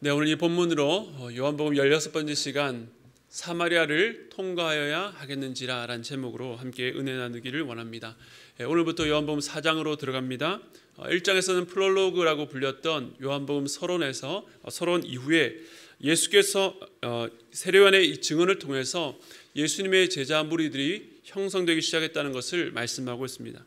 네, 오늘 이 본문으로 요한복음 16번째 시간 사마리아를 통과하여야 하겠는지라 라는 제목으로 함께 은혜 나누기를 원합니다. 오늘부터 요한복음 4장으로 들어갑니다. 1장에서는 프롤로그라고 불렸던 요한복음 서론에서 서론 이후에 예수께서 세례요한의 증언을 통해서 예수님의 제자 무리들이 형성되기 시작했다는 것을 말씀하고 있습니다.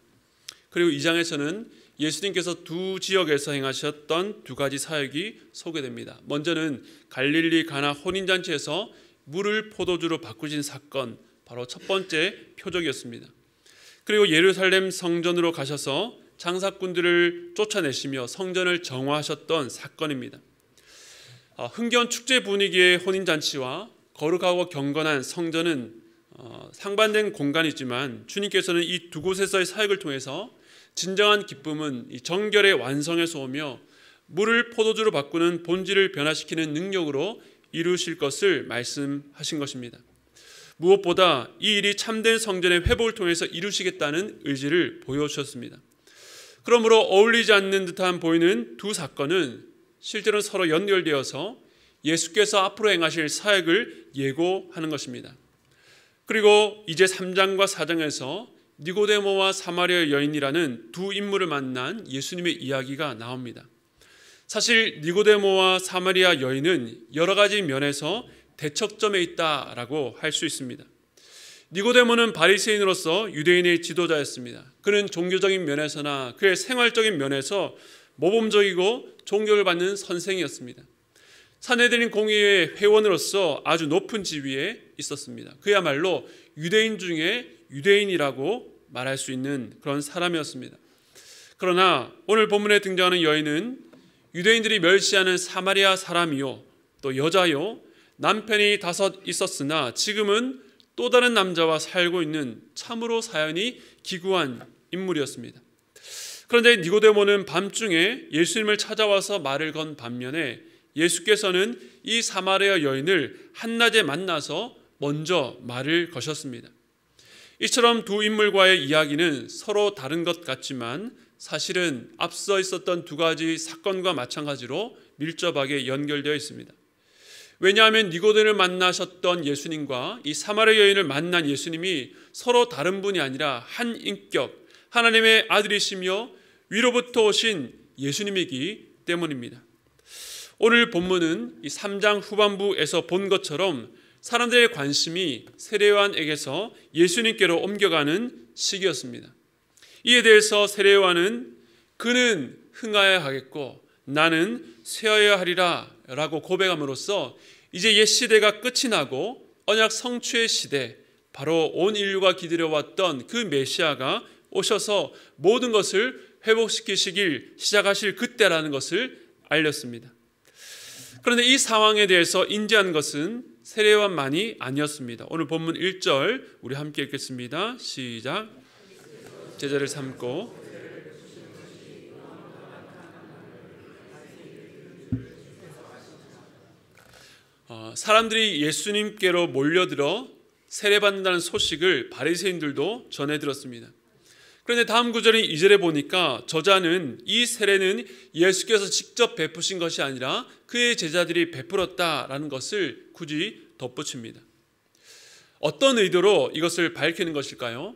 그리고 2장에서는 예수님께서 두 지역에서 행하셨던 두 가지 사역이 소개됩니다. 먼저는 갈릴리 가나 혼인잔치에서 물을 포도주로 바꾸신 사건, 바로 첫 번째 표적이었습니다. 그리고 예루살렘 성전으로 가셔서 장사꾼들을 쫓아내시며 성전을 정화하셨던 사건입니다. 흥겨운 축제 분위기의 혼인잔치와 거룩하고 경건한 성전은 상반된 공간이지만 주님께서는 이 두 곳에서의 사역을 통해서 진정한 기쁨은 이 정결의 완성에서 오며 물을 포도주로 바꾸는 본질을 변화시키는 능력으로 이루실 것을 말씀하신 것입니다. 무엇보다 이 일이 참된 성전의 회복을 통해서 이루시겠다는 의지를 보여주셨습니다. 그러므로 어울리지 않는 듯한 보이는 두 사건은 실제로는 서로 연결되어서 예수께서 앞으로 행하실 사역을 예고하는 것입니다. 그리고 이제 3장과 4장에서 니고데모와 사마리아 여인이라는 두 인물을 만난 예수님의 이야기가 나옵니다. 사실 니고데모와 사마리아 여인은 여러 가지 면에서 대척점에 있다라고 할 수 있습니다. 니고데모는 바리새인으로서 유대인의 지도자였습니다. 그는 종교적인 면에서나 그의 생활적인 면에서 모범적이고 존경을 받는 선생이었습니다. 산헤드린 공의회 회원으로서 아주 높은 지위에 있었습니다. 그야말로 유대인 중에 유대인이라고 말할 수 있는 그런 사람이었습니다. 그러나 오늘 본문에 등장하는 여인은 유대인들이 멸시하는 사마리아 사람이요, 또 여자요, 남편이 5 있었으나 지금은 또 다른 남자와 살고 있는 참으로 사연이 기구한 인물이었습니다. 그런데 니고데모는 밤중에 예수님을 찾아와서 말을 건 반면에 예수께서는 이 사마리아 여인을 한낮에 만나서 먼저 말을 거셨습니다. 이처럼 두 인물과의 이야기는 서로 다른 것 같지만 사실은 앞서 있었던 두 가지 사건과 마찬가지로 밀접하게 연결되어 있습니다. 왜냐하면 니고데모를 만나셨던 예수님과 이 사마리아 여인을 만난 예수님이 서로 다른 분이 아니라 한 인격, 하나님의 아들이시며 위로부터 오신 예수님이기 때문입니다. 오늘 본문은 이 3장 후반부에서 본 것처럼 사람들의 관심이 세례요한에게서 예수님께로 옮겨가는 시기였습니다. 이에 대해서 세례요한은 그는 흥하여야 하겠고 나는 쇠하여야 하리라 라고 고백함으로써 이제 옛 시대가 끝이 나고 언약 성취의 시대, 바로 온 인류가 기다려왔던 그 메시아가 오셔서 모든 것을 회복시키시길 시작하실 그때라는 것을 알렸습니다. 그런데 이 상황에 대해서 인지한 것은 세례요한만이 아니었습니다. 오늘 본문 1절 우리 함께 읽겠습니다. 시작. 제자를 삼고 사람들이 예수님께로 몰려들어 세례받는다는 소식을 바리새인들도 전해 들었습니다. 그런데 다음 구절인 2절에 보니까 저자는 이 세례는 예수께서 직접 베푸신 것이 아니라 그의 제자들이 베풀었다라는 것을 굳이 덧붙입니다. 어떤 의도로 이것을 밝히는 것일까요?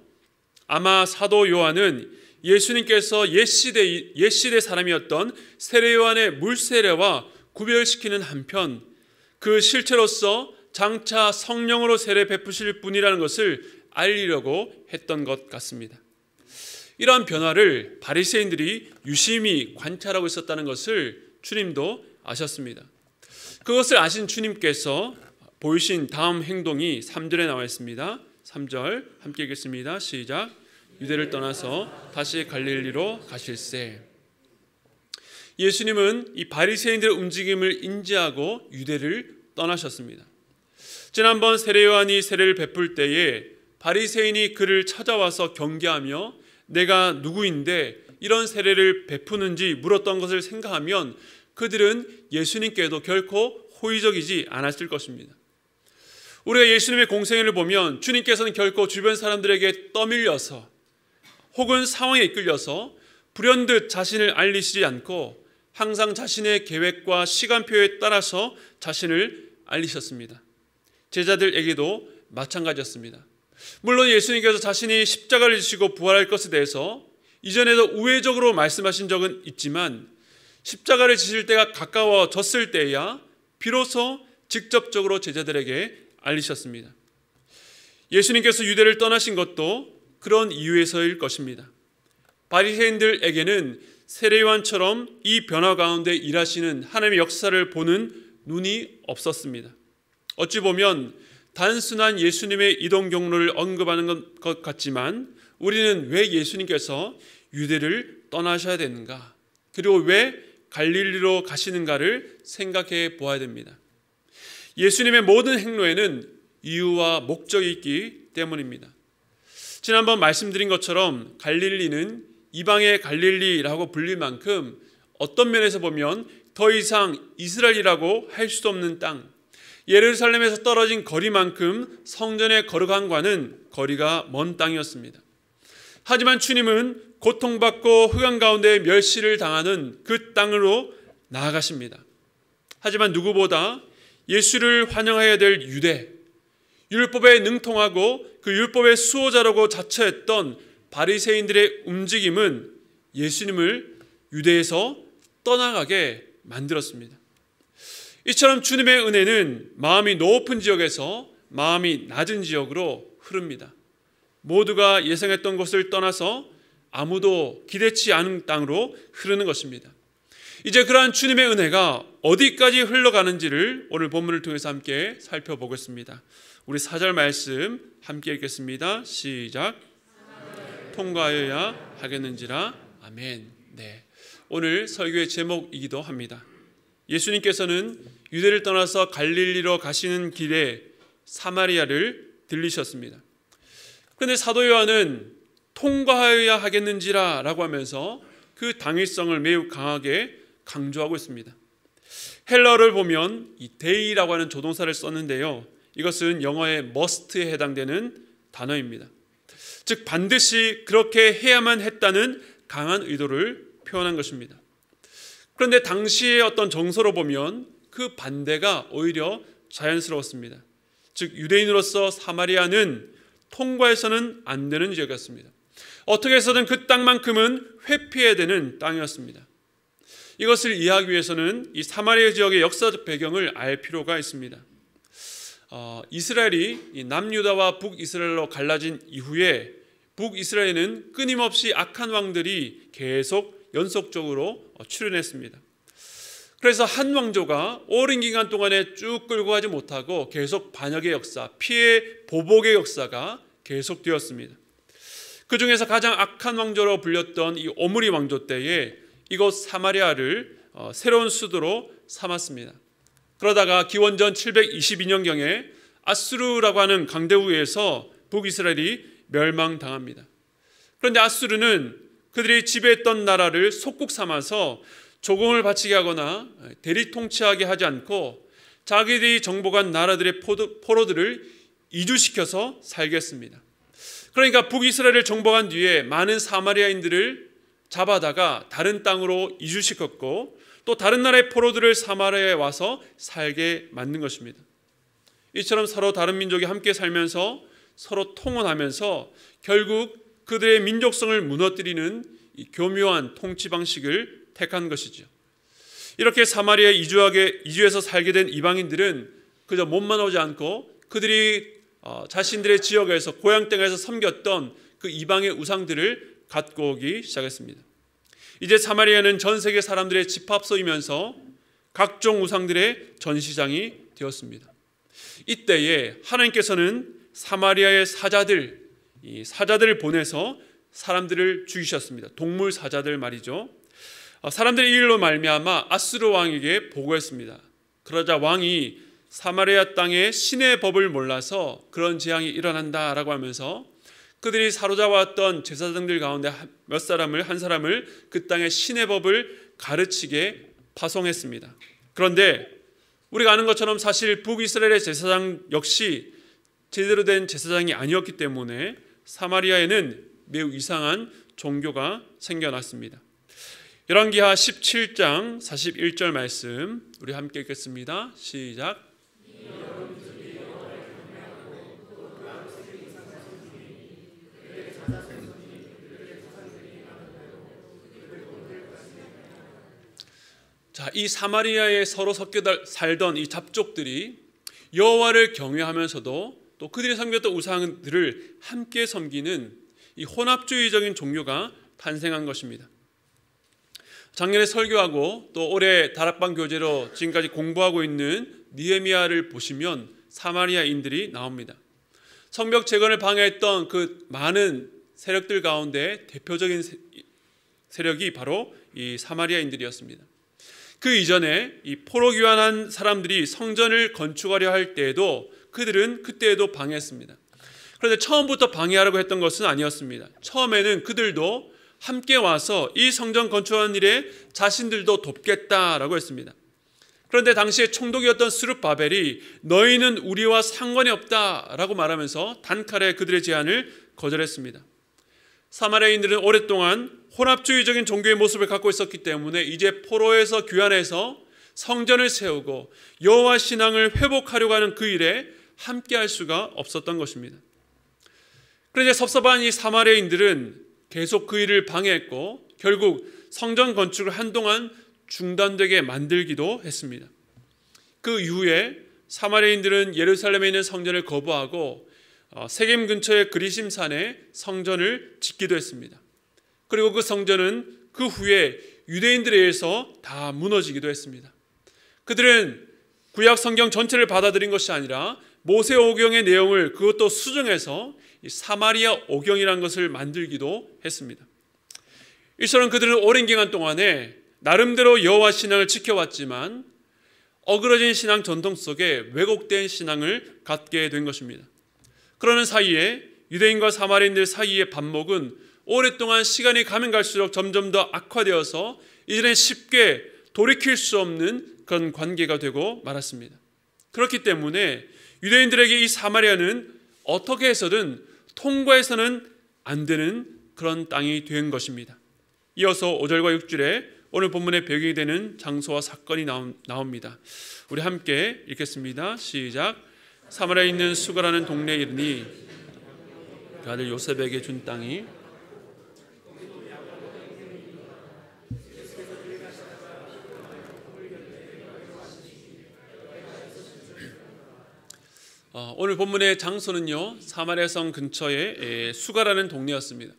아마 사도 요한은 예수님께서 옛 시대 사람이었던 세례 요한의 물세례와 구별시키는 한편 그 실체로서 장차 성령으로 세례 베푸실 분이라는 것을 알리려고 했던 것 같습니다. 이러한 변화를 바리새인들이 유심히 관찰하고 있었다는 것을 주님도 아셨습니다. 그것을 아신 주님께서 보이신 다음 행동이 3절에 나와 있습니다. 3절 함께 읽겠습니다. 시작. 유대를 떠나서 다시 갈릴리로 가실세. 예수님은 이 바리새인들의 움직임을 인지하고 유대를 떠나셨습니다. 지난번 세례요한이 세례를 베풀 때에 바리새인이 그를 찾아와서 경계하며 내가 누구인데 이런 세례를 베푸는지 물었던 것을 생각하면 그들은 예수님께도 결코 호의적이지 않았을 것입니다. 우리가 예수님의 공생애를 보면 주님께서는 결코 주변 사람들에게 떠밀려서 혹은 상황에 이끌려서 불현듯 자신을 알리시지 않고 항상 자신의 계획과 시간표에 따라서 자신을 알리셨습니다. 제자들에게도 마찬가지였습니다. 물론 예수님께서 자신이 십자가를 지시고 부활할 것에 대해서 이전에도 우회적으로 말씀하신 적은 있지만 십자가를 지실 때가 가까워졌을 때야 비로소 직접적으로 제자들에게 알리셨습니다. 예수님께서 유대를 떠나신 것도 그런 이유에서일 것입니다. 바리새인들에게는 세례요한처럼 이 변화 가운데 일하시는 하나님의 역사를 보는 눈이 없었습니다. 어찌 보면 단순한 예수님의 이동 경로를 언급하는 것 같지만 우리는 왜 예수님께서 유대를 떠나셔야 되는가, 그리고 왜 갈릴리로 가시는가를 생각해 보아야 됩니다. 예수님의 모든 행로에는 이유와 목적이 있기 때문입니다. 지난번 말씀드린 것처럼 갈릴리는 이방의 갈릴리라고 불릴 만큼 어떤 면에서 보면 더 이상 이스라엘이라고 할 수도 없는 땅, 예루살렘에서 떨어진 거리만큼 성전에 거룩한과는 거리가 먼 땅이었습니다. 하지만 주님은 고통받고 흑암 가운데 멸시를 당하는 그 땅으로 나아가십니다. 하지만 누구보다 예수를 환영해야 될 유대, 율법에 능통하고 그 율법의 수호자라고 자처했던 바리새인들의 움직임은 예수님을 유대에서 떠나가게 만들었습니다. 이처럼 주님의 은혜는 마음이 높은 지역에서 마음이 낮은 지역으로 흐릅니다. 모두가 예상했던 곳을 떠나서 아무도 기대치 않은 땅으로 흐르는 것입니다. 이제 그러한 주님의 은혜가 어디까지 흘러가는지를 오늘 본문을 통해서 함께 살펴보겠습니다. 우리 4절 말씀 함께 읽겠습니다. 시작. 통과하여야 하겠는지라. 아멘. 네. 오늘 설교의 제목이기도 합니다. 예수님께서는 유대를 떠나서 갈릴리로 가시는 길에 사마리아를 들리셨습니다. 그런데 사도 요한은 통과하여야 하겠는지라 라고 하면서 그 당위성을 매우 강하게 강조하고 있습니다. 헬러를 보면 이 데이라고 하는 조동사를 썼는데요, 이것은 영어의 must에 해당되는 단어입니다. 즉 반드시 그렇게 해야만 했다는 강한 의도를 표현한 것입니다. 그런데 당시의 어떤 정서로 보면 그 반대가 오히려 자연스러웠습니다. 즉 유대인으로서 사마리아는 통과해서는 안 되는 지역이었습니다. 어떻게 해서든 그 땅만큼은 회피해야 되는 땅이었습니다. 이것을 이해하기 위해서는 이 사마리아 지역의 역사적 배경을 알 필요가 있습니다. 이스라엘이 남유다와 북이스라엘로 갈라진 이후에 북이스라엘에는 끊임없이 악한 왕들이 계속 연속적으로 출현했습니다. 그래서 한 왕조가 오랜 기간 동안에 쭉 끌고 가지 못하고 계속 반역의 역사, 피해 보복의 역사가 계속되었습니다. 그 중에서 가장 악한 왕조로 불렸던 이 오므리 왕조 때에 이곳 사마리아를 새로운 수도로 삼았습니다. 그러다가 기원전 722년경에 아수르라고 하는 강대국에 의해서 북이스라엘이 멸망당합니다. 그런데 아수르는 그들이 지배했던 나라를 속국 삼아서 조공을 바치게 하거나 대리 통치하게 하지 않고 자기들이 정복한 나라들의 포로들을 이주시켜서 살게 했습니다. 그러니까 북이스라엘을 정복한 뒤에 많은 사마리아인들을 잡아다가 다른 땅으로 이주시켰고 또 다른 나라의 포로들을 사마리아에 와서 살게 만든 것입니다. 이처럼 서로 다른 민족이 함께 살면서 서로 통혼하면서 결국 그들의 민족성을 무너뜨리는 이 교묘한 통치 방식을 택한 것이죠. 이렇게 사마리아에 이주해서 살게 된 이방인들은 그저 몸만 오지 않고 그들이 자신들의 지역에서 고향 땅에서 섬겼던 그 이방의 우상들을 갖고 오기 시작했습니다. 이제 사마리아는 전 세계 사람들의 집합소이면서 각종 우상들의 전시장이 되었습니다. 이때에 하나님께서는 사마리아의 사자들을 보내서 사람들을 죽이셨습니다. 동물 사자들 말이죠. 사람들이 이 일로 말미암아 아수르 왕에게 보고했습니다. 그러자 왕이 사마리아 땅에 신의 법을 몰라서 그런 재앙이 일어난다라고 하면서 그들이 사로잡았던 제사장들 가운데 한 사람을 그 땅의 신의 법을 가르치게 파송했습니다. 그런데 우리가 아는 것처럼 사실 북이스라엘의 제사장 역시 제대로 된 제사장이 아니었기 때문에 사마리아에는 매우 이상한 종교가 생겨났습니다. 열왕기하 17장 41절 말씀 우리 함께 읽겠습니다. 시작. 자, 이 사마리아에 서로 섞여 살던 이 잡족들이 여호와를 경외하면서도 또 그들이 섬겼던 우상들을 함께 섬기는 이 혼합주의적인 종교가 탄생한 것입니다. 작년에 설교하고 또 올해 다락방 교재로 지금까지 공부하고 있는 느헤미야를 보시면 사마리아인들이 나옵니다. 성벽 재건을 방해했던 그 많은 세력들 가운데 대표적인 세력이 바로 이 사마리아인들이었습니다. 그 이전에 이 포로 귀환한 사람들이 성전을 건축하려 할 때에도 그들은 그때에도 방해했습니다. 그런데 처음부터 방해하라고 했던 것은 아니었습니다. 처음에는 그들도 함께 와서 이 성전 건축하는 일에 자신들도 돕겠다라고 했습니다. 그런데 당시에 총독이었던 스룹바벨이 너희는 우리와 상관이 없다라고 말하면서 단칼에 그들의 제안을 거절했습니다. 사마리아인들은 오랫동안 혼합주의적인 종교의 모습을 갖고 있었기 때문에 이제 포로에서 귀환해서 성전을 세우고 여호와 신앙을 회복하려고 하는 그 일에 함께할 수가 없었던 것입니다. 그런데 섭섭한 이 사마리아인들은 계속 그 일을 방해했고 결국 성전 건축을 한동안 중단되게 만들기도 했습니다. 그 이후에 사마리아인들은 예루살렘에 있는 성전을 거부하고 세겜 근처의 그리심산에 성전을 짓기도 했습니다. 그리고 그 성전은 그 후에 유대인들에 의해서 다 무너지기도 했습니다. 그들은 구약 성경 전체를 받아들인 것이 아니라 모세 오경의 내용을 그것도 수정해서 사마리아 오경이라는 것을 만들기도 했습니다. 이처럼 그들은 오랜 기간 동안에 나름대로 여호와 신앙을 지켜왔지만 어그러진 신앙 전통 속에 왜곡된 신앙을 갖게 된 것입니다. 그러는 사이에 유대인과 사마리아인들 사이의 반목은 오랫동안 시간이 가면 갈수록 점점 더 악화되어서 이제는 쉽게 돌이킬 수 없는 그런 관계가 되고 말았습니다. 그렇기 때문에 유대인들에게 이 사마리아는 어떻게 해서든 통과해서는 안 되는 그런 땅이 된 것입니다. 이어서 5절과 6절에 오늘 본문의 배경이 되는 장소와 사건이 나옵니다. 우리 함께 읽겠습니다. 시작. 사마리아에 있는 수가라는 동네에 이르니 그 아들 요셉에게 준 땅이 오늘 본문의 장소는요 사마리아 성 근처의 수가라는 동네였습니다.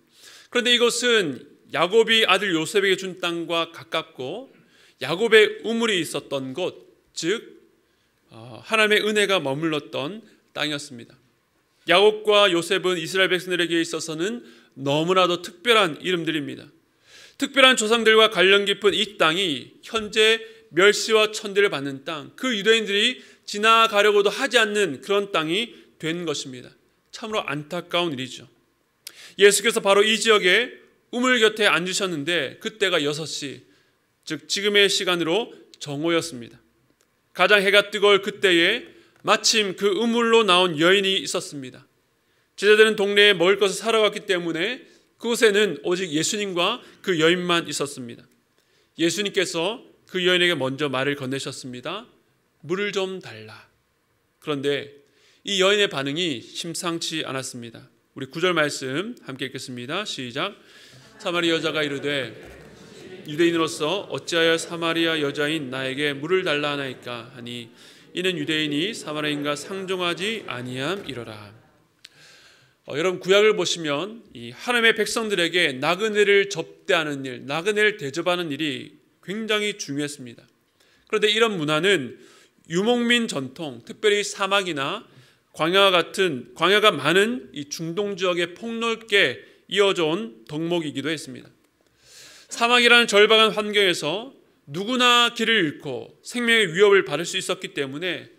그런데 이곳은 야곱이 아들 요셉에게 준 땅과 가깝고 야곱의 우물이 있었던 곳, 즉 하나님의 은혜가 머물렀던 땅이었습니다. 야곱과 요셉은 이스라엘 백성들에게 있어서는 너무나도 특별한 이름들입니다. 특별한 조상들과 관련 깊은 이 땅이 현재 멸시와 천대를 받는 땅, 그 유대인들이 지나가려고도 하지 않는 그런 땅이 된 것입니다. 참으로 안타까운 일이죠. 예수께서 바로 이 지역에 우물 곁에 앉으셨는데 그때가 6시, 즉 지금의 시간으로 정오였습니다. 가장 해가 뜨거울 그때에 마침 그 우물로 나온 여인이 있었습니다. 제자들은 동네에 먹을 것을 사러 갔기 때문에 그곳에는 오직 예수님과 그 여인만 있었습니다. 예수님께서 그 여인에게 먼저 말을 건네셨습니다. 물을 좀 달라. 그런데 이 여인의 반응이 심상치 않았습니다. 우리 9절 말씀 함께 읽겠습니다. 시작. 사마리아 여자가 이르되 유대인으로서 어찌하여 사마리아 여자인 나에게 물을 달라 하나이까 하니 이는 유대인이 사마리아인과 상종하지 아니함이로라. 여러분 구약을 보시면 이 하나님의 백성들에게 나그네를 접대하는 일, 나그네를 대접하는 일이 굉장히 중요했습니다. 그런데 이런 문화는 유목민 전통, 특별히 사막이나 광야가 많은 이 중동 지역에 폭넓게 이어져 온 덕목이기도 했습니다. 사막이라는 절박한 환경에서 누구나 길을 잃고 생명의 위협을 받을 수 있었기 때문에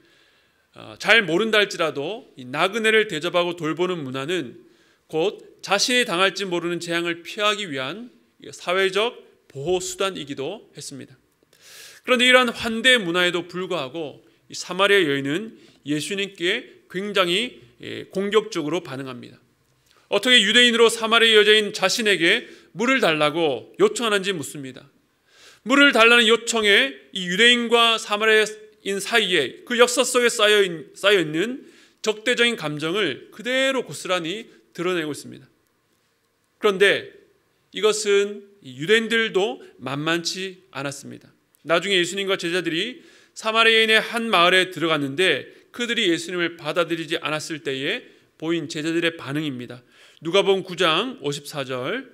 잘 모른다 할지라도 이 나그네를 대접하고 돌보는 문화는 곧 자신이 당할지 모르는 재앙을 피하기 위한 사회적 보호 수단이기도 했습니다. 그런데 이러한 환대 문화에도 불구하고 이 사마리아 여인은 예수님께 굉장히 공격적으로 반응합니다. 어떻게 유대인으로 사마리아 여자인 자신에게 물을 달라고 요청하는지 묻습니다. 물을 달라는 요청에 이 유대인과 사마리아인 사이에 그 역사 속에 쌓여 있는 적대적인 감정을 그대로 고스란히 드러내고 있습니다. 그런데 이것은 유대인들도 만만치 않았습니다. 나중에 예수님과 제자들이 사마리아인의 한 마을에 들어갔는데 그들이 예수님을 받아들이지 않았을 때에 보인 제자들의 반응입니다. 누가복음 9장 54절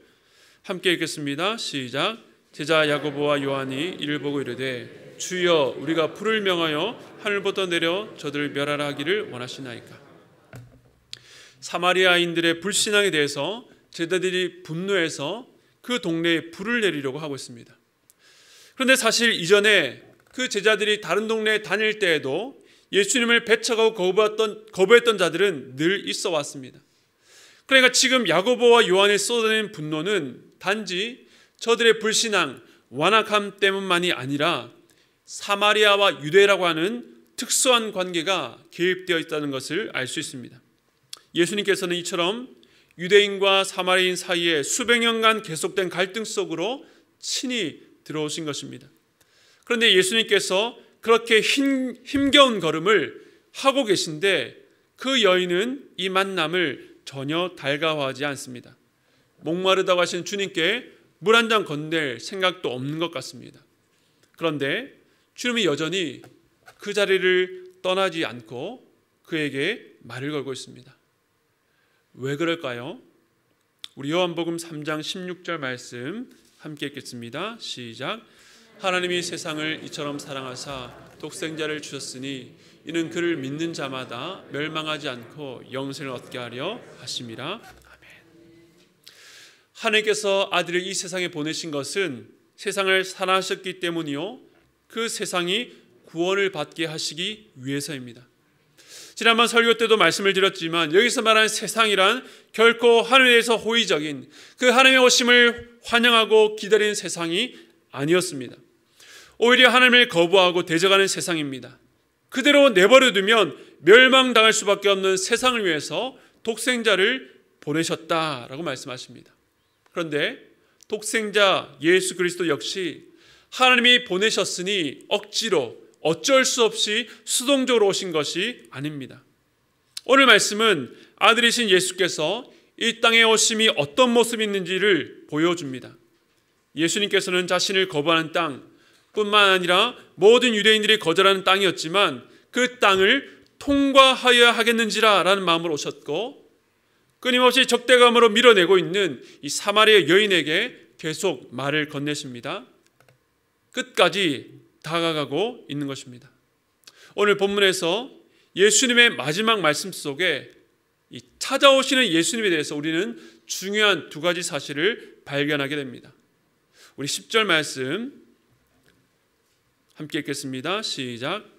함께 읽겠습니다. 시작. 제자 야고보와 요한이 이를 보고 이르되 주여 우리가 불을 명하여 하늘부터 내려 저들을 멸하라 하기를 원하시나이까. 사마리아인들의 불신앙에 대해서 제자들이 분노해서 그 동네에 불을 내리려고 하고 있습니다. 그런데 사실 이전에 그 제자들이 다른 동네에 다닐 때에도 예수님을 배척하고 거부했던 자들은 늘 있어 왔습니다. 그러니까 지금 야고보와 요한이 쏟아내는 분노는 단지 저들의 불신앙, 완악함 때문만이 아니라 사마리아와 유대라고 하는 특수한 관계가 개입되어 있다는 것을 알 수 있습니다. 예수님께서는 이처럼 유대인과 사마리아인 사이에 수백 년간 계속된 갈등 속으로 친히 들어오신 것입니다. 그런데 예수님께서 그렇게 힘겨운 걸음을 하고 계신데 그 여인은 이 만남을 전혀 달가워하지 않습니다. 목마르다고 하신 주님께 물 한 잔 건넬 생각도 없는 것 같습니다. 그런데 주님이 여전히 그 자리를 떠나지 않고 그에게 말을 걸고 있습니다. 왜 그럴까요? 우리 요한복음 3장 16절 말씀 함께 읽겠습니다. 시작. 하나님이 세상을 이처럼 사랑하사 독생자를 주셨으니 이는 그를 믿는 자마다 멸망하지 않고 영생을 얻게 하려 하심이라. 아멘. 하나님께서 아들을 이 세상에 보내신 것은 세상을 사랑하셨기 때문이요 그 세상이 구원을 받게 하시기 위해서입니다. 지난번 설교 때도 말씀을 드렸지만 여기서 말하는 세상이란 결코 하늘에서 호의적인 그 하나님의 오심을 환영하고 기다리는 세상이 아니었습니다. 오히려 하나님을 거부하고 대적하는 세상입니다. 그대로 내버려두면 멸망당할 수밖에 없는 세상을 위해서 독생자를 보내셨다라고 말씀하십니다. 그런데 독생자 예수 그리스도 역시 하나님이 보내셨으니 억지로 어쩔 수 없이 수동적으로 오신 것이 아닙니다. 오늘 말씀은 아들이신 예수께서 이 땅에 오심이 어떤 모습이 있는지를 보여줍니다. 예수님께서는 자신을 거부하는 땅뿐만 아니라 모든 유대인들이 거절하는 땅이었지만 그 땅을 통과하여야 하겠는지라 라는 마음으로 오셨고 끊임없이 적대감으로 밀어내고 있는 이 사마리아 여인에게 계속 말을 건네십니다. 끝까지 다가가고 있는 것입니다. 오늘 본문에서 예수님의 마지막 말씀 속에 이 찾아오시는 예수님에 대해서 우리는 중요한 두 가지 사실을 발견하게 됩니다. 우리 10절 말씀 함께 읽겠습니다. 시작.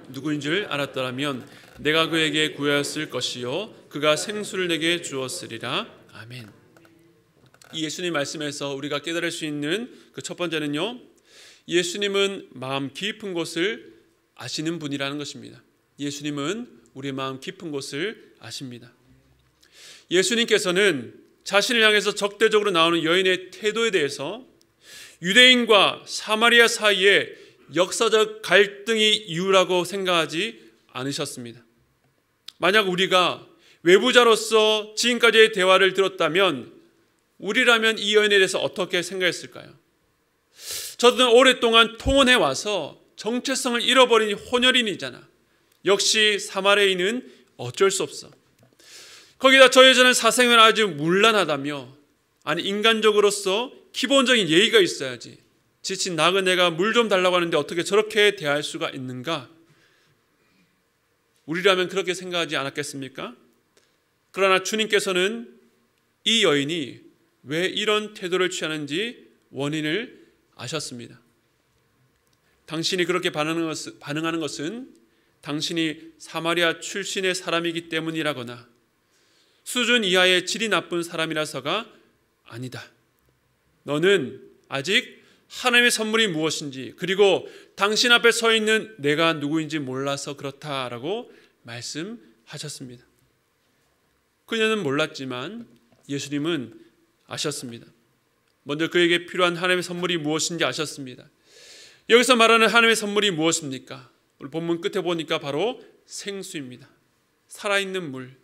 누구인 줄 알았더라면 내가 그에게 구하였을 것이요 그가 생수를 내게 주었으리라. 아멘. 이 예수님 말씀에서 우리가 깨달을 수 있는 그 첫 번째는요, 예수님은 마음 깊은 곳을 아시는 분이라는 것입니다. 예수님은 우리의 마음 깊은 곳을 아십니다. 예수님께서는 자신을 향해서 적대적으로 나오는 여인의 태도에 대해서 유대인과 사마리아 사이에 역사적 갈등이 이유라고 생각하지 않으셨습니다. 만약 우리가 외부자로서 지금까지의 대화를 들었다면 우리라면 이 여인에 대해서 어떻게 생각했을까요? 저도 오랫동안 통원해 와서 정체성을 잃어버린 혼혈인이잖아. 역시 사마리아인은 어쩔 수 없어. 거기다 저 여자는 사생활 아주 문란하다며, 아니 인간적으로서 기본적인 예의가 있어야지. 지친 나그네가 물 좀 달라고 하는데 어떻게 저렇게 대할 수가 있는가? 우리라면 그렇게 생각하지 않았겠습니까? 그러나 주님께서는 이 여인이 왜 이런 태도를 취하는지 원인을 아셨습니다. 당신이 그렇게 반응하는 것은 당신이 사마리아 출신의 사람이기 때문이라거나 수준 이하의 질이 나쁜 사람이라서가 아니다. 너는 아직 하나님의 선물이 무엇인지, 그리고 당신 앞에 서 있는 내가 누구인지 몰라서 그렇다라고 말씀하셨습니다. 그녀는 몰랐지만 예수님은 아셨습니다. 먼저 그에게 필요한 하나님의 선물이 무엇인지 아셨습니다. 여기서 말하는 하나님의 선물이 무엇입니까? 오늘 본문 끝에 보니까 바로 생수입니다. 살아있는 물,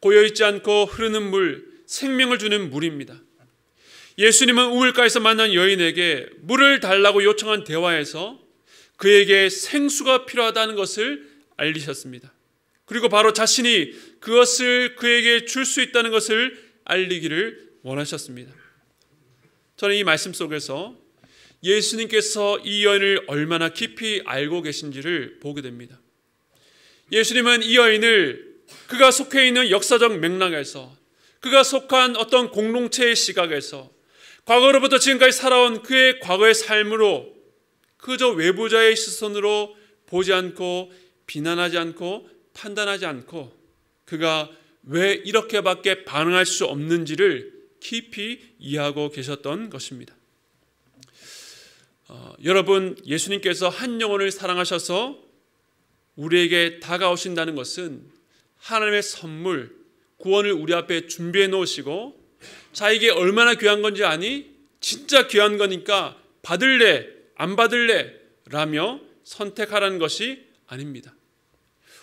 고여있지 않고 흐르는 물, 생명을 주는 물입니다. 예수님은 우물가에서 만난 여인에게 물을 달라고 요청한 대화에서 그에게 생수가 필요하다는 것을 알리셨습니다. 그리고 바로 자신이 그것을 그에게 줄 수 있다는 것을 알리기를 원하셨습니다. 저는 이 말씀 속에서 예수님께서 이 여인을 얼마나 깊이 알고 계신지를 보게 됩니다. 예수님은 이 여인을 그가 속해 있는 역사적 맥락에서, 그가 속한 어떤 공동체의 시각에서, 과거로부터 지금까지 살아온 그의 과거의 삶으로 그저 외부자의 시선으로 보지 않고 비난하지 않고 판단하지 않고 그가 왜 이렇게밖에 반응할 수 없는지를 깊이 이해하고 계셨던 것입니다. 여러분, 예수님께서 한 영혼을 사랑하셔서 우리에게 다가오신다는 것은 하나님의 선물, 구원을 우리 앞에 준비해 놓으시고 자, 이게 얼마나 귀한 건지 아니? 진짜 귀한 거니까 받을래 안 받을래 라며 선택하라는 것이 아닙니다.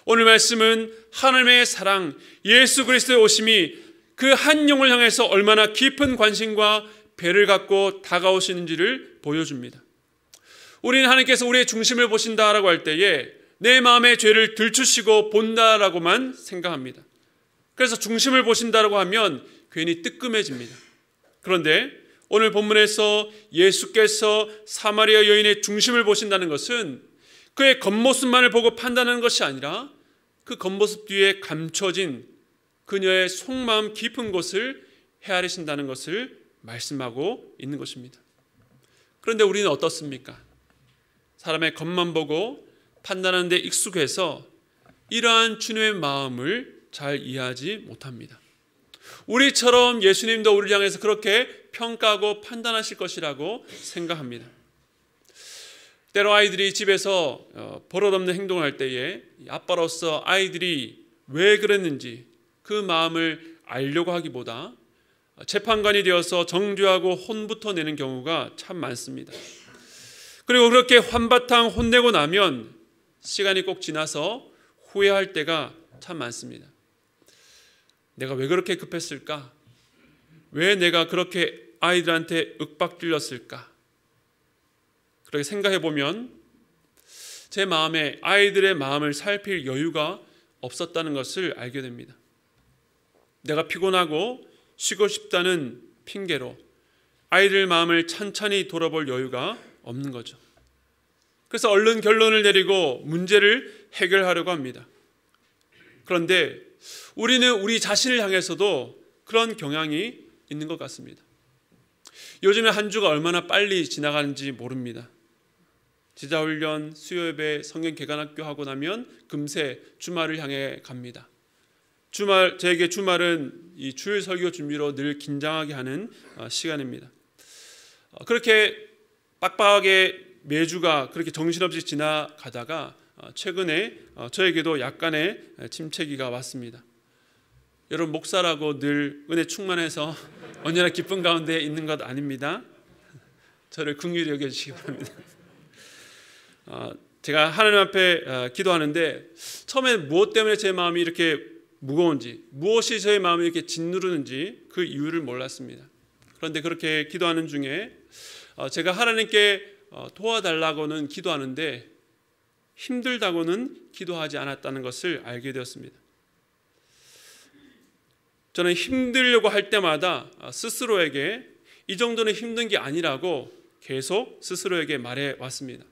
오늘 말씀은 하나님의 사랑, 예수 그리스도의 오심이 그 한 영혼을 향해서 얼마나 깊은 관심과 배를 갖고 다가오시는지를 보여줍니다. 우리는 하나님께서 우리의 중심을 보신다라고 할 때에 내 마음의 죄를 들추시고 본다라고만 생각합니다. 그래서 중심을 보신다라고 하면 괜히 뜨끔해집니다. 그런데 오늘 본문에서 예수께서 사마리아 여인의 중심을 보신다는 것은 그의 겉모습만을 보고 판단하는 것이 아니라 그 겉모습 뒤에 감춰진 그녀의 속마음 깊은 곳을 헤아리신다는 것을 말씀하고 있는 것입니다. 그런데 우리는 어떻습니까? 사람의 겉만 보고 판단하는 데 익숙해서 이러한 주님의 마음을 잘 이해하지 못합니다. 우리처럼 예수님도 우리를 향해서 그렇게 평가하고 판단하실 것이라고 생각합니다. 때로 아이들이 집에서 버릇없는 행동을 할 때에 아빠로서 아이들이 왜 그랬는지 그 마음을 알려고 하기보다 재판관이 되어서 정죄하고 혼부터 내는 경우가 참 많습니다. 그리고 그렇게 한바탕 혼내고 나면 시간이 꼭 지나서 후회할 때가 참 많습니다. 내가 왜 그렇게 급했을까? 왜 내가 그렇게 아이들한테 윽박질렀을까? 그렇게 생각해 보면 제 마음에 아이들의 마음을 살필 여유가 없었다는 것을 알게 됩니다. 내가 피곤하고 쉬고 싶다는 핑계로 아이들 마음을 찬찬히 돌아볼 여유가 없는 거죠. 그래서 얼른 결론을 내리고 문제를 해결하려고 합니다. 그런데 우리는 우리 자신을 향해서도 그런 경향이 있는 것 같습니다. 요즘에 한 주가 얼마나 빨리 지나가는지 모릅니다. 지자훈련, 수요예배, 성경 개관학교 하고 나면 금세 주말을 향해 갑니다. 저에게 주말은 이 주일 설교 준비로 늘 긴장하게 하는 시간입니다. 그렇게 빡빡하게 매주가 그렇게 정신없이 지나가다가 최근에 저에게도 약간의 침체기가 왔습니다. 여러분, 목사라고 늘 은혜 충만해서 언제나 기쁜 가운데 있는 것 아닙니다. 저를 긍휼히 여겨주시기 바랍니다. 제가 하나님 앞에 기도하는데 처음에 무엇 때문에 제 마음이 이렇게 무거운지, 무엇이 저의 마음을 이렇게 짓누르는지 그 이유를 몰랐습니다. 그런데 그렇게 기도하는 중에 제가 하나님께 도와달라고는 기도하는데 힘들다고는 기도하지 않았다는 것을 알게 되었습니다. 저는 힘들려고 할 때마다 스스로에게 이 정도는 힘든 게 아니라고 계속 스스로에게 말해 왔습니다.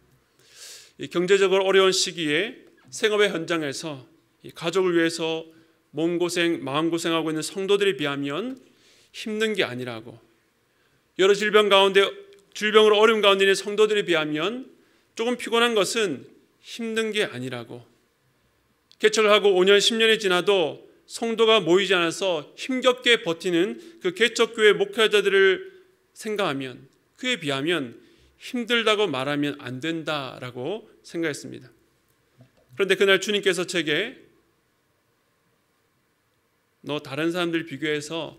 경제적으로 어려운 시기에 생업의 현장에서 가족을 위해서 몸고생, 마음고생하고 있는 성도들에 비하면 힘든 게 아니라고, 여러 질병으로 어려운 가운데 있는 성도들에 비하면 조금 피곤한 것은 힘든 게 아니라고, 개척을 하고 5년, 10년이 지나도 성도가 모이지 않아서 힘겹게 버티는 그 개척교회 목회자들을 생각하면 그에 비하면 힘들다고 말하면 안 된다라고 생각했습니다. 그런데 그날 주님께서 제게 너 다른 사람들 비교해서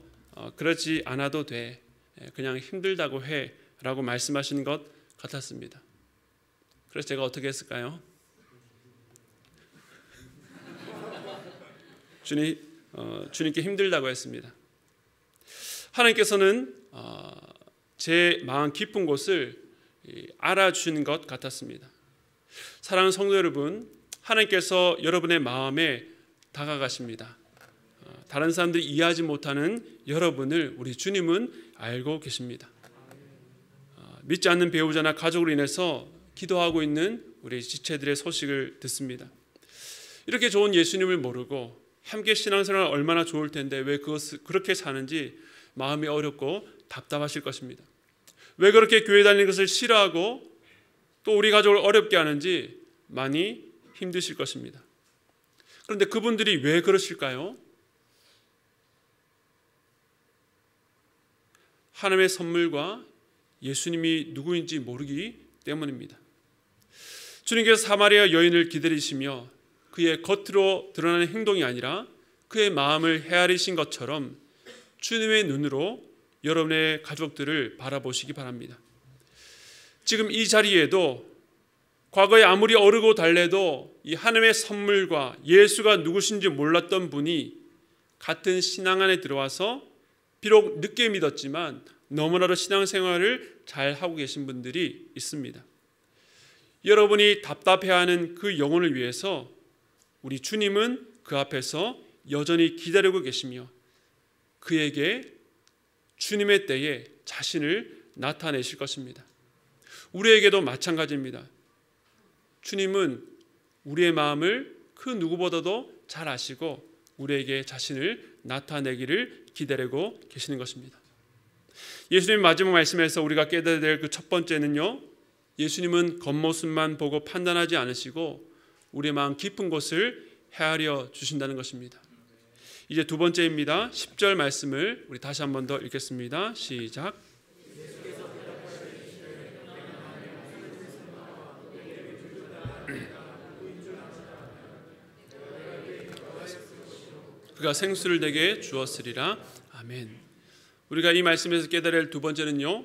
그러지 않아도 돼. 그냥 힘들다고 해. 라고 말씀하시는 것 같았습니다. 그래서 제가 어떻게 했을까요? 주님께 힘들다고 했습니다. 하나님께서는 제 마음 깊은 곳을 알아주시는 것 같았습니다. 사랑하는 성도 여러분, 하나님께서 여러분의 마음에 다가가십니다. 다른 사람들이 이해하지 못하는 여러분을 우리 주님은 알고 계십니다. 믿지 않는 배우자나 가족으로 인해서 기도하고 있는 우리 지체들의 소식을 듣습니다. 이렇게 좋은 예수님을 모르고 함께 신앙생활 얼마나 좋을 텐데 왜 그렇게 사는지 마음이 어렵고 답답하실 것입니다. 왜 그렇게 교회 다니는 것을 싫어하고 또 우리 가족을 어렵게 하는지 많이 힘드실 것입니다. 그런데 그분들이 왜 그러실까요? 하나님의 선물과 예수님이 누구인지 모르기 때문입니다. 주님께서 사마리아 여인을 기다리시며 그의 겉으로 드러나는 행동이 아니라 그의 마음을 헤아리신 것처럼 주님의 눈으로 여러분의 가족들을 바라보시기 바랍니다. 지금 이 자리에도 과거에 아무리 어르고 달래도 이 하나님의 선물과 예수가 누구신지 몰랐던 분이 같은 신앙 안에 들어와서 비록 늦게 믿었지만 너무나도 신앙생활을 잘 하고 계신 분들이 있습니다. 여러분이 답답해하는 그 영혼을 위해서 우리 주님은 그 앞에서 여전히 기다리고 계시며 그에게 주님의 때에 자신을 나타내실 것입니다. 우리에게도 마찬가지입니다. 주님은 우리의 마음을 그 누구보다도 잘 아시고 우리에게 자신을 나타내기를 기다리고 계시는 것입니다. 예수님 마지막 말씀에서 우리가 깨달아야 될 그 첫 번째는요, 예수님은 겉모습만 보고 판단하지 않으시고 우리의 마음 깊은 곳을 헤아려 주신다는 것입니다. 이제 두 번째입니다. 10절 말씀을 우리 다시 한 번 더 읽겠습니다. 시작. 그가 생수를 내게 주었으리라. 아멘. 우리가 이 말씀에서 깨달을 두 번째는요,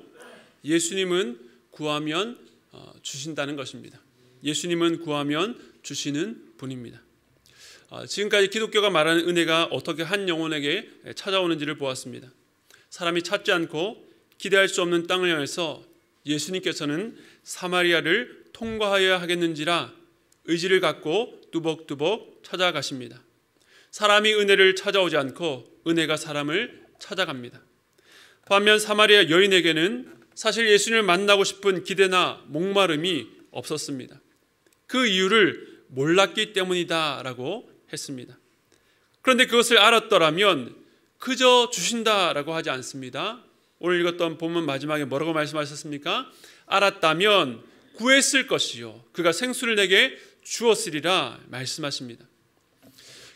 예수님은 구하면 주신다는 것입니다. 예수님은 구하면 주시는 분입니다. 지금까지 기독교가 말하는 은혜가 어떻게 한 영혼에게 찾아오는지를 보았습니다. 사람이 찾지 않고 기대할 수 없는 땅을 향해서 예수님께서는 사마리아를 통과하여야 하겠는지라 의지를 갖고 뚜벅뚜벅 찾아가십니다. 사람이 은혜를 찾아오지 않고 은혜가 사람을 찾아갑니다. 반면 사마리아 여인에게는 사실 예수님을 만나고 싶은 기대나 목마름이 없었습니다. 그 이유를 몰랐기 때문이다라고 했습니다. 그런데 그것을 알았더라면 그저 주신다라고 하지 않습니다. 오늘 읽었던 본문 마지막에 뭐라고 말씀하셨습니까? 알았다면 구했을 것이요 그가 생수를 내게 주었으리라 말씀하십니다.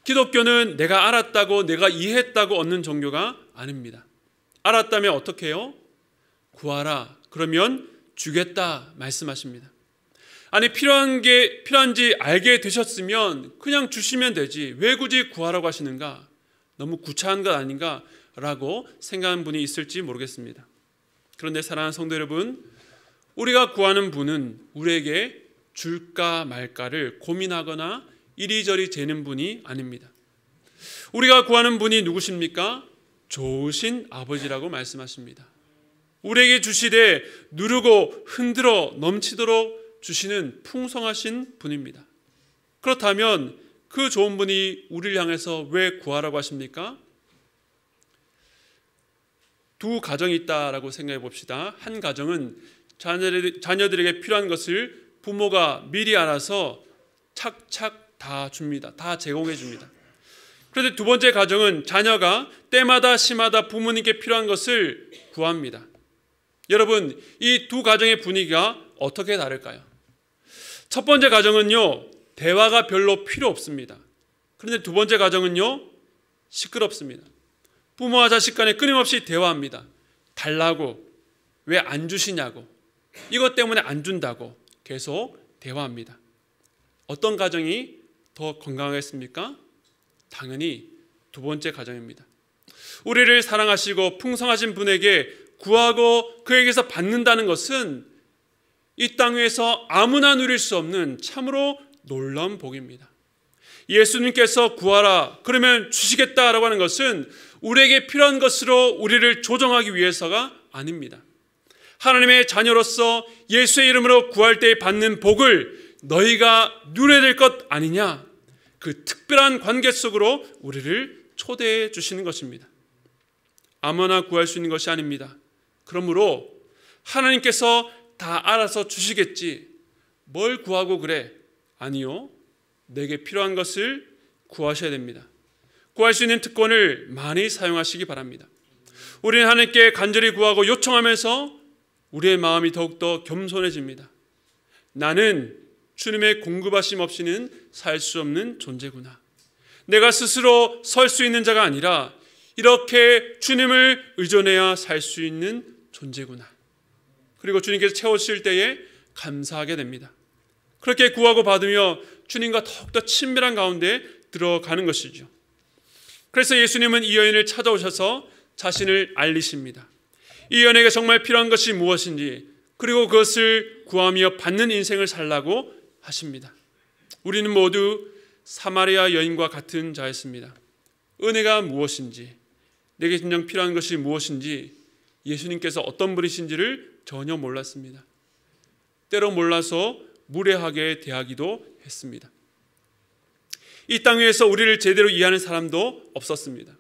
기독교는 내가 알았다고 내가 이해했다고 얻는 종교가 아닙니다. 알았다면 어떻게 해요? 구하라. 그러면 주겠다 말씀하십니다. 아니 필요한지 알게 되셨으면 그냥 주시면 되지 왜 굳이 구하라고 하시는가? 너무 구차한 것 아닌가? 라고 생각하는 분이 있을지 모르겠습니다. 그런데 사랑하는 성도 여러분, 우리가 구하는 분은 우리에게 줄까 말까를 고민하거나 이리저리 재는 분이 아닙니다. 우리가 구하는 분이 누구십니까? 좋으신 아버지라고 말씀하십니다. 우리에게 주시되 누르고 흔들어 넘치도록 주시는 풍성하신 분입니다. 그렇다면 그 좋은 분이 우리를 향해서 왜 구하라고 하십니까? 두 가정이 있다라고 생각해 봅시다. 한 가정은 자녀들에게 필요한 것을 부모가 미리 알아서 착착 다 줍니다. 다 제공해 줍니다. 그런데 두 번째 가정은 자녀가 때마다 시마다 부모님께 필요한 것을 구합니다. 여러분, 이 두 가정의 분위기가 어떻게 다를까요? 첫 번째 가정은요, 대화가 별로 필요 없습니다. 그런데 두 번째 가정은요, 시끄럽습니다. 부모와 자식 간에 끊임없이 대화합니다. 달라고, 왜 안 주시냐고, 이것 때문에 안 준다고 계속 대화합니다. 어떤 가정이 더 건강하겠습니까? 당연히 두 번째 가정입니다. 우리를 사랑하시고 풍성하신 분에게 구하고 그에게서 받는다는 것은 이 땅 위에서 아무나 누릴 수 없는 참으로 놀라운 복입니다. 예수님께서 구하라 그러면 주시겠다라고 하는 것은 우리에게 필요한 것으로 우리를 조정하기 위해서가 아닙니다. 하나님의 자녀로서 예수의 이름으로 구할 때 받는 복을 너희가 누려야 될 것 아니냐, 그 특별한 관계 속으로 우리를 초대해 주시는 것입니다. 아무나 구할 수 있는 것이 아닙니다. 그러므로 하나님께서 다 알아서 주시겠지, 뭘 구하고 그래? 아니요, 내게 필요한 것을 구하셔야 됩니다. 구할 수 있는 특권을 많이 사용하시기 바랍니다. 우리는 하나님께 간절히 구하고 요청하면서 우리의 마음이 더욱더 겸손해집니다. 나는 주님의 공급하심 없이는 살 수 없는 존재구나. 내가 스스로 설 수 있는 자가 아니라 이렇게 주님을 의존해야 살 수 있는 존재구나. 그리고 주님께서 채워주실 때에 감사하게 됩니다. 그렇게 구하고 받으며 주님과 더욱더 친밀한 가운데 들어가는 것이죠. 그래서 예수님은 이 여인을 찾아오셔서 자신을 알리십니다. 이 여인에게 정말 필요한 것이 무엇인지, 그리고 그것을 구하며 받는 인생을 살라고 하십니다. 우리는 모두 사마리아 여인과 같은 자였습니다. 은혜가 무엇인지, 내게 진정 필요한 것이 무엇인지 예수님께서 어떤 분이신지를 전혀 몰랐습니다. 때로 몰라서 무례하게 대하기도 했습니다. 이 땅 위에서 우리를 제대로 이해하는 사람도 없었습니다.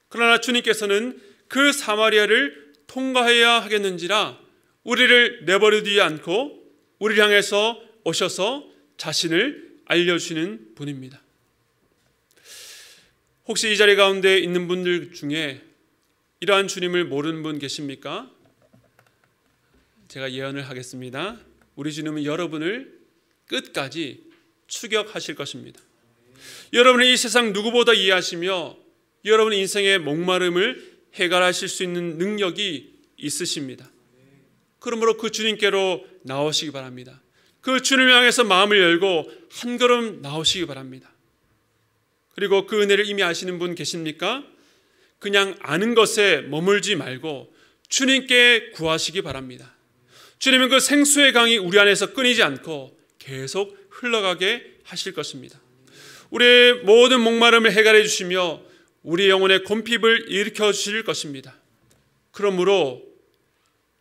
그러나 주님께서는 그 사마리아를 통과해야 하겠는지라 우리를 내버려두지 않고 우리를 향해서 오셔서 자신을 알려주시는 분입니다. 혹시 이 자리 가운데 있는 분들 중에 이러한 주님을 모르는 분 계십니까? 제가 예언을 하겠습니다. 우리 주님은 여러분을 끝까지 추격하실 것입니다. 여러분은 이 세상 누구보다 이해하시며 여러분의 인생의 목마름을 해결하실 수 있는 능력이 있으십니다. 그러므로 그 주님께로 나오시기 바랍니다. 그 주님을 향해서 마음을 열고 한 걸음 나오시기 바랍니다. 그리고 그 은혜를 이미 아시는 분 계십니까? 그냥 아는 것에 머물지 말고 주님께 구하시기 바랍니다. 주님은 그 생수의 강이 우리 안에서 끊이지 않고 계속 흘러가게 하실 것입니다. 우리의 모든 목마름을 해결해 주시며 우리 영혼의 곰핍을 일으켜 주실 것입니다. 그러므로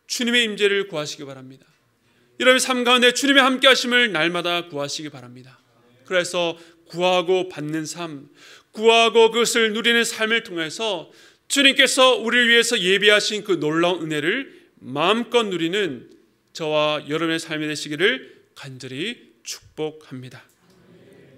주님의 임재를 구하시기 바랍니다. 여러분의 삶 가운데 주님의 함께 하심을 날마다 구하시기 바랍니다. 그래서 구하고 받는 삶, 구하고 그것을 누리는 삶을 통해서 주님께서 우리를 위해서 예비하신 그 놀라운 은혜를 마음껏 누리는 저와 여러분의 삶이 되시기를 간절히 축복합니다.